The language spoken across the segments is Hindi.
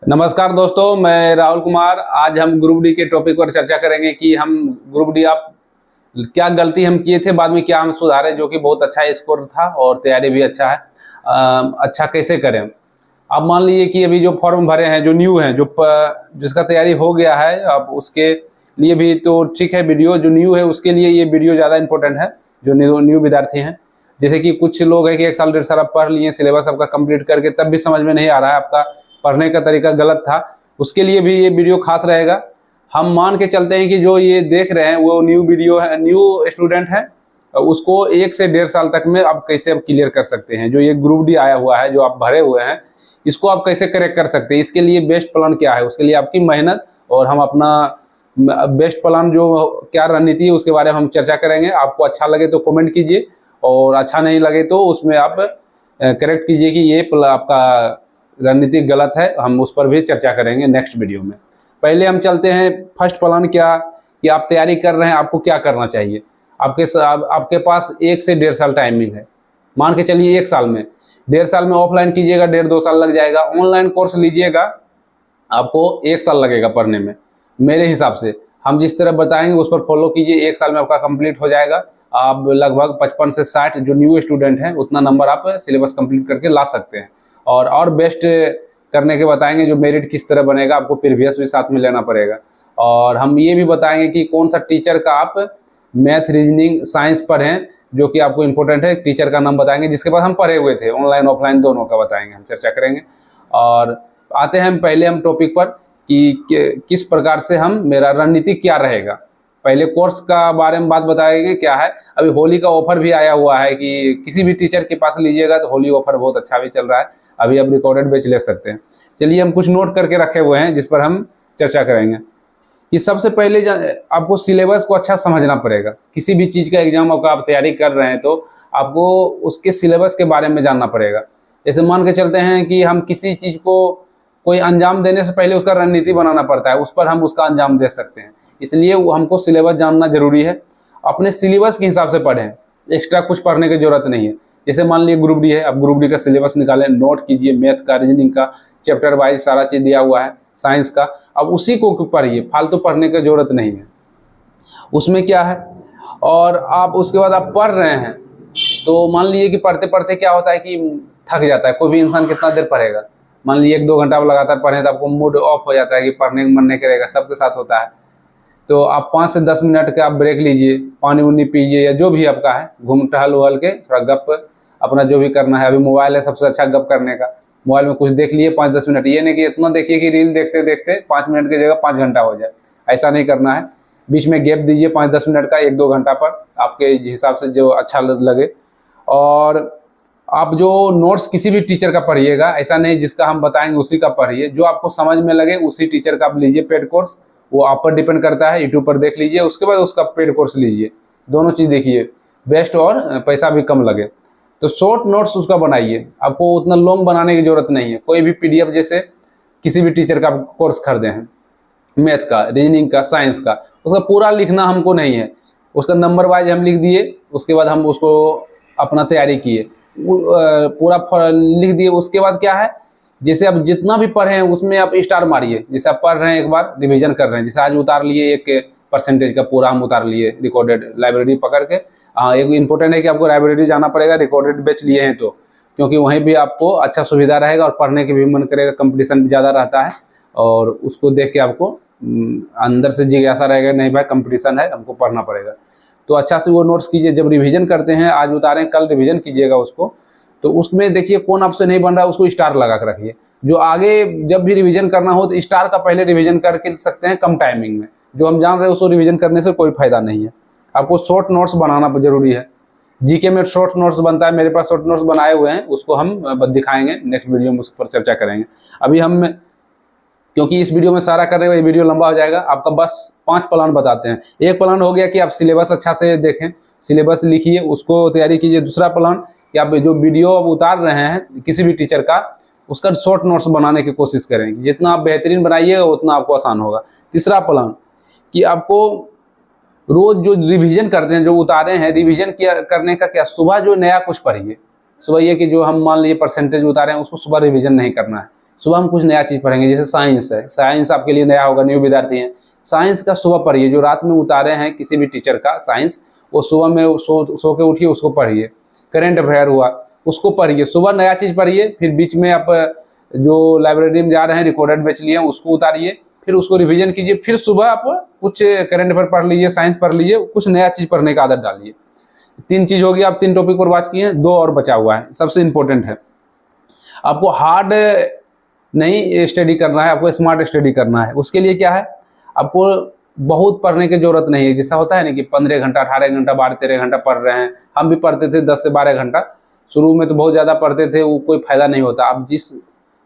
नमस्कार दोस्तों, मैं राहुल कुमार। आज हम ग्रुप डी के टॉपिक पर चर्चा करेंगे कि हम ग्रुप डी आप क्या गलती हम किए थे, बाद में क्या हम सुधारे, जो कि बहुत अच्छा स्कोर था और तैयारी भी अच्छा है। अच्छा कैसे करें। आप मान लीजिए कि अभी जो फॉर्म भरे हैं, जो न्यू हैं, जिसका तैयारी हो गया है, अब उसके लिए भी तो ठीक है वीडियो। जो न्यू है उसके लिए ये वीडियो ज़्यादा इंपॉर्टेंट है, जो न्यू विद्यार्थी हैं। जैसे कि कुछ लोग हैं कि 1 साल 1.5 साल आप पढ़ लिए, सिलेबस आपका कंप्लीट करके, तब भी समझ में नहीं आ रहा है, आपका पढ़ने का तरीका गलत था। उसके लिए भी ये वीडियो खास रहेगा। हम मान के चलते हैं कि जो ये देख रहे हैं वो न्यू वीडियो है, न्यू स्टूडेंट है, उसको 1 से 1.5 साल तक में आप कैसे क्लियर कर सकते हैं। जो ये ग्रुप डी आया हुआ है, जो आप भरे हुए हैं, इसको आप कैसे करेक्ट कर सकते हैं। इसके लिए बेस्ट प्लान क्या है, उसके लिए आपकी मेहनत और हम अपना बेस्ट प्लान जो क्या रणनीति है उसके बारे में हम चर्चा करेंगे। आपको अच्छा लगे तो कमेंट कीजिए, और अच्छा नहीं लगे तो उसमें आप करेक्ट कीजिए कि ये आपका रणनीति गलत है। हम उस पर भी चर्चा करेंगे नेक्स्ट वीडियो में। पहले हम चलते हैं फर्स्ट प्लान क्या, कि आप तैयारी कर रहे हैं, आपको क्या करना चाहिए। आपके पास 1 से 1.5 साल टाइमिंग है। मान के चलिए 1 साल में, 1.5 साल में ऑफलाइन कीजिएगा, 1.5-2 साल लग जाएगा। ऑनलाइन कोर्स लीजिएगा, आपको 1 साल लगेगा पढ़ने में। मेरे हिसाब से हम जिस तरह बताएंगे उस पर फॉलो कीजिए, 1 साल में आपका कंप्लीट हो जाएगा। आप लगभग 55 से 60 जो न्यू स्टूडेंट हैं उतना नंबर आप सिलेबस कंप्लीट करके ला सकते हैं। और बेस्ट करने के बताएंगे, जो मेरिट किस तरह बनेगा, आपको प्रीवियस भी साथ में लेना पड़ेगा। और हम ये भी बताएंगे कि कौन सा टीचर का आप मैथ, रीजनिंग, साइंस पढ़ें, जो कि आपको इंपॉर्टेंट है। टीचर का नाम बताएंगे जिसके पास हम पढ़े हुए थे, ऑनलाइन ऑफलाइन दोनों का बताएंगे, हम चर्चा करेंगे। और आते हैं पहले हम टॉपिक पर कि किस प्रकार से मेरा रणनीति क्या रहेगा। पहले कोर्स का बारे में बात बताएंगे क्या है। अभी होली का ऑफर भी आया हुआ है कि किसी भी टीचर के पास लीजिएगा तो होली ऑफर बहुत अच्छा भी चल रहा है। अभी आप रिकॉर्डेड बैच ले सकते हैं। चलिए हम कुछ नोट करके रखे हुए हैं जिस पर हम चर्चा करेंगे। कि सबसे पहले आपको सिलेबस को अच्छा समझना पड़ेगा। किसी भी चीज़ का एग्जाम का आप तैयारी कर रहे हैं तो आपको उसके सिलेबस के बारे में जानना पड़ेगा। जैसे मान के चलते हैं कि हम किसी चीज़ को कोई अंजाम देने से पहले उसका रणनीति बनाना पड़ता है, उस पर हम उसका अंजाम दे सकते हैं। इसलिए हमको सिलेबस जानना जरूरी है। अपने सिलेबस के हिसाब से पढ़ें, एक्स्ट्रा कुछ पढ़ने की जरूरत नहीं है। जैसे मान लीजिए ग्रुप डी है, अब ग्रुप डी का सिलेबस निकालें, नोट कीजिए, मैथ का, रीजनिंग का, चैप्टर वाइज सारा चीज़ दिया हुआ है, साइंस का। अब उसी को पढ़िए, फालतू पढ़ने की जरूरत नहीं है। उसमें क्या है, और आप उसके बाद आप पढ़ रहे हैं तो मान लीजिए कि पढ़ते पढ़ते क्या होता है कि थक जाता है। कोई भी इंसान कितना देर पढ़ेगा। मान लीजिए 1-2 घंटा आप लगातार पढ़ें तो आपको मूड ऑफ हो जाता है कि पढ़ने का मन नहीं करेगा। सबके साथ होता है। तो आप 5 से 10 मिनट का आप ब्रेक लीजिए, पानी उनी पीजिए, या जो भी आपका है, घूम टहल उहल के थोड़ा गप अपना जो भी करना है। अभी मोबाइल है सबसे अच्छा गप करने का। मोबाइल में कुछ देख लिए 5-10 मिनट, ये नहीं कि इतना देखिए कि रील देखते देखते 5 मिनट की जगह 5 घंटा हो जाए। ऐसा नहीं करना है। बीच में गैप दीजिए 5-10 मिनट का, 1-2 घंटा पर, आपके हिसाब से जो अच्छा लगे। और आप जो नोट्स किसी भी टीचर का पढ़िएगा, ऐसा नहीं जिसका हम बताएंगे उसी का पढ़िए। जो आपको समझ में लगे उसी टीचर का आप लीजिए पेड कोर्स। वो आप पर डिपेंड करता है, यूट्यूब पर देख लीजिए, उसके बाद उसका पेड कोर्स लीजिए। दोनों चीज़ देखिए, बेस्ट और पैसा भी कम लगे। तो शॉर्ट नोट्स उसका बनाइए, आपको उतना लॉन्ग बनाने की जरूरत नहीं है। कोई भी पीडीएफ, जैसे किसी भी टीचर का कोर्स खरीदे हैं, मैथ का, रीजनिंग का, साइंस का, उसका पूरा लिखना हमको नहीं है। उसका नंबर वाइज हम लिख दिए, उसके बाद हम उसको अपना तैयारी किए, पूरा लिख दिए। उसके बाद क्या है, जैसे आप जितना भी पढ़े हैं उसमें आप स्टार मारिए। जैसे आप पढ़ रहे हैं, एक बार रिवीजन कर रहे हैं, जैसे आज उतार लिए 1% का पूरा हम उतार लिए रिकॉर्डेड, लाइब्रेरी पकड़ के। हाँ, एक इम्पोर्टेंट है कि आपको लाइब्रेरी जाना पड़ेगा, रिकॉर्डेड बैच लिए हैं तो, क्योंकि वहीं भी आपको अच्छा सुविधा रहेगा और पढ़ने की भी मन करेगा। कंपटीशन भी ज़्यादा रहता है और उसको देख के आपको अंदर से जिज्ञासा रहेगा, नहीं भाई कंपटीशन है, हमको पढ़ना पड़ेगा। तो अच्छा से वो नोट्स कीजिए। जब रिवीजन करते हैं, आज उतारें कल रिवीजन कीजिएगा उसको, तो उसमें देखिए कौन आपसे नहीं बन रहा है, उसको स्टार लगा कर रखिए। जो आगे जब भी रिवीजन करना हो तो स्टार का पहले रिवीजन करके सकते हैं कम टाइमिंग में। जो हम जान रहे हैं उसको रिवीजन करने से कोई फायदा नहीं है। आपको शॉर्ट नोट्स बनाना जरूरी है। जीके में शॉर्ट नोट्स बनता है, मेरे पास शॉर्ट नोट्स बनाए हुए हैं, उसको हम दिखाएंगे नेक्स्ट वीडियो में, उस पर चर्चा करेंगे। अभी हम, क्योंकि इस वीडियो में सारा कर रहे हैं, ये वीडियो लंबा हो जाएगा। आपका बस 5 प्लान बताते हैं। एक प्लान हो गया कि आप सिलेबस अच्छा से देखें, सिलेबस लिखिए, उसको तैयारी कीजिए। दूसरा प्लान कि आप जो वीडियो अब उतार रहे हैं किसी भी टीचर का, उसका शॉर्ट नोट्स बनाने की कोशिश करें। जितना आप बेहतरीन बनाइएगा उतना आपको आसान होगा। तीसरा प्लान कि आपको रोज जो रिवीजन करते हैं, जो उतारे हैं, रिवीजन किया करने का क्या, सुबह जो नया कुछ पढ़िए। सुबह ये कि जो हम मान लीजिए परसेंटेज उतारे हैं उसको सुबह रिवीजन नहीं करना है। सुबह हम कुछ नया चीज़ पढ़ेंगे। जैसे साइंस है, साइंस आपके लिए नया होगा, न्यू विद्यार्थी हैं, साइंस का सुबह पढ़िए। जो रात में उतारे हैं किसी भी टीचर का साइंस, वो सुबह में सो के उठिए, उसको पढ़िए। करेंट अफेयर हुआ, उसको पढ़िए, सुबह नया चीज़ पढ़िए। फिर बीच में आप जो लाइब्रेरी में जा रहे हैं रिकॉर्डेड बैच लिए उसको उतारिए, फिर उसको रिवीजन कीजिए। फिर सुबह आप कुछ करेंट अफेयर पढ़ लीजिए, साइंस पढ़ लीजिए, कुछ नया चीज़ पढ़ने का आदत डालिए। 3 चीज़ होगी, आप 3 टॉपिक पर बात किए हैं, 2 और बचा हुआ है। सबसे इम्पोर्टेंट है, आपको हार्ड नहीं स्टडी करना है, आपको स्मार्ट स्टडी करना है। उसके लिए क्या है, आपको बहुत पढ़ने की जरूरत नहीं है। जैसा होता है ना कि 15 घंटा 18 घंटा 12-13 घंटा पढ़ रहे हैं, हम भी पढ़ते थे 10 से 12 घंटा। शुरू में तो बहुत ज़्यादा पढ़ते थे, वो कोई फायदा नहीं होता। आप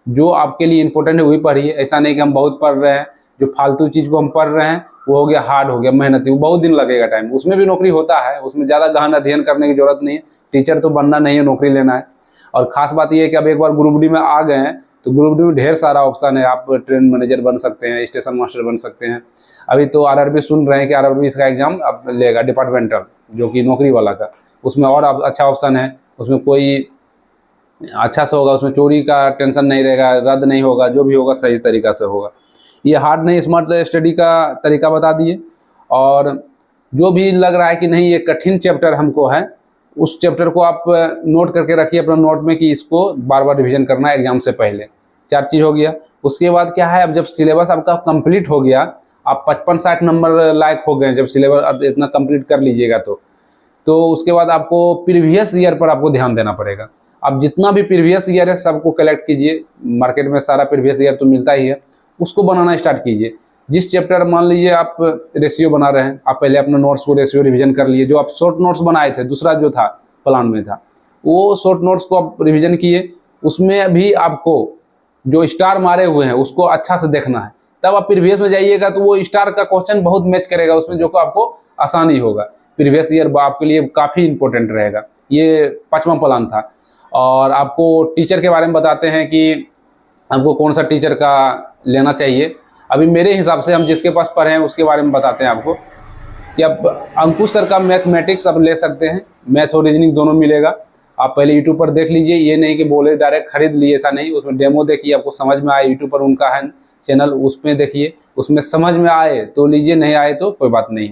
जो आपके लिए इंपॉर्टेंट है वही पढ़िए। ऐसा नहीं कि हम बहुत पढ़ रहे हैं, जो फालतू चीज़ को हम पढ़ रहे हैं वो हो गया हार्ड, हो गया मेहनती, वो बहुत दिन लगेगा टाइम। उसमें भी नौकरी होता है, उसमें ज़्यादा गहन अध्ययन करने की जरूरत नहीं है। टीचर तो बनना नहीं है, नौकरी लेना है। और ख़ास बात यह है कि अब एक बार ग्रुप डी में आ गए हैं तो ग्रुप डी में ढेर सारा ऑप्शन है। आप ट्रेन मैनेजर बन सकते हैं, स्टेशन मास्टर बन सकते हैं। अभी तो आरआरबी सुन रहे हैं कि आरआरबी इसका एग्जाम अब लेगा डिपार्टमेंटल, जो कि नौकरी वाला का, उसमें और अच्छा ऑप्शन है। उसमें कोई अच्छा से होगा, उसमें चोरी का टेंशन नहीं रहेगा, रद्द नहीं होगा, जो भी होगा सही तरीका से होगा। ये हार्ड नहीं स्मार्ट स्टडी का तरीका बता दिए। और जो भी लग रहा है कि नहीं ये कठिन चैप्टर हमको है, उस चैप्टर को आप नोट करके रखिए अपना नोट में कि इसको बार बार रिवीजन करना है एग्जाम से पहले। 4 चीज़ हो गया। उसके बाद क्या है, अब जब सिलेबस आपका कंप्लीट हो गया, आप 55-60 नंबर लायक हो गए, जब सिलेबस इतना कंप्लीट कर लीजिएगा तो उसके बाद आपको प्रीवियस ईयर पर आपको ध्यान देना पड़ेगा। आप जितना भी प्रीवियस ईयर है सबको कलेक्ट कीजिए, मार्केट में सारा प्रीवियस ईयर तो मिलता ही है, उसको बनाना स्टार्ट कीजिए। जिस चैप्टर मान लीजिए आप रेशियो बना रहे हैं, आप पहले अपने नोट्स को रेशियो रिवीजन कर लिए। जो आप शॉर्ट नोट्स बनाए थे, दूसरा जो था प्लान में था, वो शॉर्ट नोट्स को आप रिवीजन किए। उसमें भी आपको जो स्टार मारे हुए हैं उसको अच्छा से देखना है। तब आप प्रीवियस में जाइएगा तो वो स्टार का क्वेश्चन बहुत मैच करेगा उसमें, जो को आपको आसानी होगा। प्रीवियस ईयर आपके लिए काफ़ी इंपॉर्टेंट रहेगा। ये 5वां प्लान था। और आपको टीचर के बारे में बताते हैं कि आपको कौन सा टीचर का लेना चाहिए। अभी मेरे हिसाब से हम जिसके पास पढ़े हैं उसके बारे में बताते हैं आपको कि आप अंकुश सर का मैथमेटिक्स आप ले सकते हैं, मैथ और रीजनिंग दोनों मिलेगा। आप पहले यूट्यूब पर देख लीजिए, ये नहीं कि बोले डायरेक्ट खरीद लिए, ऐसा नहीं। उसमें डेमो देखिए, आपको समझ में आए। यूट्यूब पर उनका है चैनल, उसमें देखिए, उसमें समझ में आए तो लीजिए, नहीं आए तो कोई बात नहीं।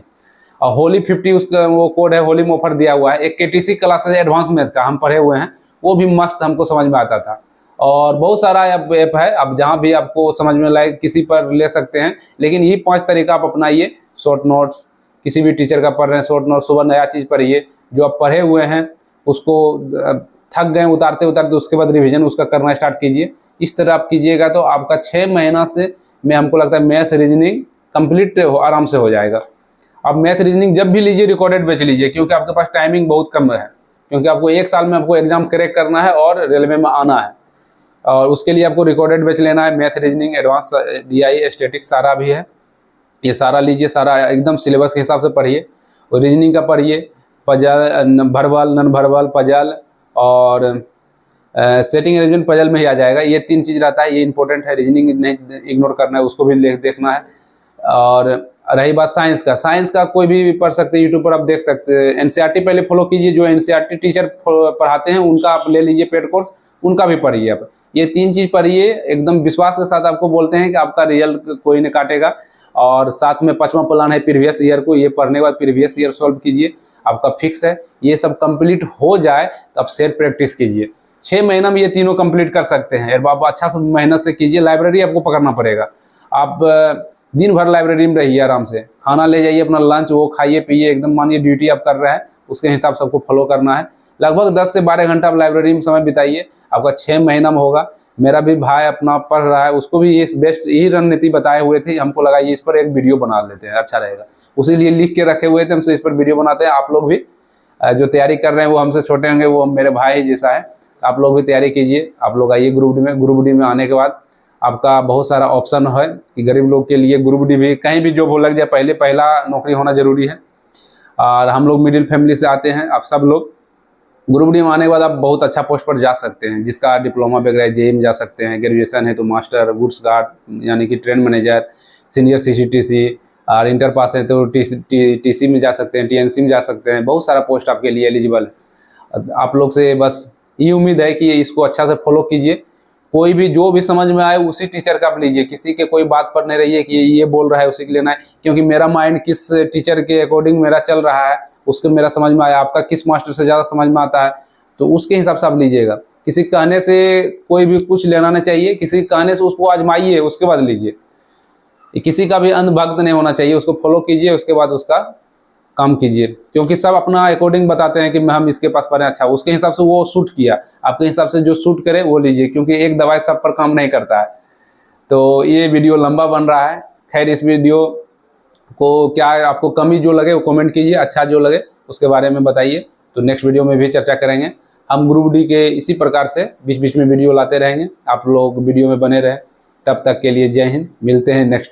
और होली 50 उसका वो कोड है, होली में ऑफर दिया हुआ है। एक KTC क्लासेस एडवांस मैथ का हम पढ़े हुए हैं, वो भी मस्त हमको समझ में आता था। और बहुत सारा ऐप है, अब जहाँ भी आपको समझ में लाए किसी पर ले सकते हैं। लेकिन यही 5 तरीका आप अपनाइए। शॉर्ट नोट्स, किसी भी टीचर का पढ़ रहे हैं शॉर्ट नोट्स, सुबह नया चीज़ पढ़िए। जो आप पढ़े हुए हैं उसको थक गए उतारते उतारते, उसके बाद रिवीजन उसका करना स्टार्ट कीजिए। इस तरह आप कीजिएगा तो आपका 6 महीना से मैं हमको लगता है मैथ रीजनिंग कंप्लीट आराम से हो जाएगा। आप मैथ रीजनिंग जब भी लीजिए रिकॉर्डेड बैच लीजिए, क्योंकि आपके पास टाइमिंग बहुत कम है। क्योंकि आपको 1 साल में आपको एग्जाम क्रैक करना है और रेलवे में आना है, और उसके लिए आपको रिकॉर्डेड बैच लेना है। Math reasoning advance DI statics सारा भी है, ये सारा लीजिए। सारा एकदम सिलेबस के हिसाब से पढ़िए। और रीजनिंग का पढ़िए, puzzle, verbal, non verbal, puzzle और सेटिंग अरेंजमेंट पजल में ही आ जाएगा। ये 3 चीज़ रहता है, ये इंपॉर्टेंट है। रीजनिंग नहीं इग्नोर करना है, उसको भी देखना है। और रही बात साइंस का कोई भी पढ़ सकते हैं, यूट्यूब पर आप देख सकते हैं। NCERT पहले फॉलो कीजिए, जो NCERT टीचर पढ़ाते हैं उनका आप ले लीजिए पेड कोर्स, उनका भी पढ़िए आप। ये 3 चीज़ पढ़िए, एकदम विश्वास के साथ आपको बोलते हैं कि आपका रिजल्ट कोई नहीं काटेगा। और साथ में 5वां प्लान है प्रीवियस ईयर को, ये पढ़ने के बाद प्रीवियस ईयर सॉल्व कीजिए, आपका फिक्स है। ये सब कंप्लीट हो जाए तो आप सेट प्रैक्टिस कीजिए। 6 महीना में ये तीनों कंप्लीट कर सकते हैं। और आप अच्छा से मेहनत से कीजिए। लाइब्रेरी आपको पकड़ना पड़ेगा। आप दिन भर लाइब्रेरी में रहिए, आराम से खाना ले जाइए, अपना लंच वो खाइए पिए, एकदम मानिए ड्यूटी आप कर रहे हैं, उसके हिसाब से आपको फॉलो करना है। लगभग 10 से 12 घंटा आप लाइब्रेरी में समय बिताइए, आपका 6 महीना में होगा। मेरा भी भाई अपना पढ़ रहा है, उसको भी ये बेस्ट यही रणनीति बताए हुए थे। हमको लगा ये इस पर एक वीडियो बना लेते हैं, अच्छा रहेगा, उसी लिए लिख के रखे हुए थे, हमसे इस पर वीडियो बनाते हैं। आप लोग भी जो तैयारी कर रहे हैं वो हमसे छोटे होंगे, वो मेरे भाई जैसा है, आप लोग भी तैयारी कीजिए। आप लोग आइए ग्रुप डी में आने के बाद आपका बहुत सारा ऑप्शन है कि गरीब लोग के लिए ग्रुप डी भी कहीं भी जॉब हो लग जाए, पहला नौकरी होना जरूरी है। और हम लोग मिडिल फैमिली से आते हैं, आप सब लोग ग्रुप डी में आने के बाद आप बहुत अच्छा पोस्ट पर जा सकते हैं। जिसका डिप्लोमा वगैरह JEE में जा सकते हैं, ग्रेजुएशन है तो मास्टर, गुड्स गार्ड यानी कि ट्रेन मैनेजर, सीनियर CCTC, और इंटर पास है तो TC में जा सकते हैं, TNC में जा सकते हैं। बहुत सारा पोस्ट आपके लिए एलिजिबल है। आप लोग से बस ये उम्मीद है कि इसको अच्छा से फॉलो कीजिए। कोई भी जो भी समझ में आए उसी टीचर का आप लीजिए, किसी के कोई बात पर नहीं रहिए कि ये बोल रहा है उसी के लेना है, क्योंकि मेरा माइंड किस टीचर के अकॉर्डिंग मेरा चल रहा है उसके मेरा समझ में आया, आपका किस मास्टर से ज़्यादा समझ में आता है तो उसके हिसाब से आप लीजिएगा। किसी कहने से कोई भी कुछ लेना नहीं चाहिए, किसी कहने से उसको आजमाइए उसके बाद लीजिए। किसी का भी अंधभक्त नहीं होना चाहिए, उसको फॉलो कीजिए उसके बाद उसका काम कीजिए, क्योंकि सब अपना अकॉर्डिंग बताते हैं कि हम इसके पास पढ़े, अच्छा उसके हिसाब से वो सूट किया, आपके हिसाब से जो सूट करे वो लीजिए, क्योंकि एक दवाई सब पर काम नहीं करता है। तो ये वीडियो लंबा बन रहा है, खैर इस वीडियो को क्या आपको कमी जो लगे वो कमेंट कीजिए, अच्छा जो लगे उसके बारे में बताइए, तो नेक्स्ट वीडियो में भी चर्चा करेंगे। हम ग्रुप डी के इसी प्रकार से बीच बीच में वीडियो लाते रहेंगे, आप लोग वीडियो में बने रहें। तब तक के लिए जय हिंद, मिलते हैं नेक्स्ट वीडियो।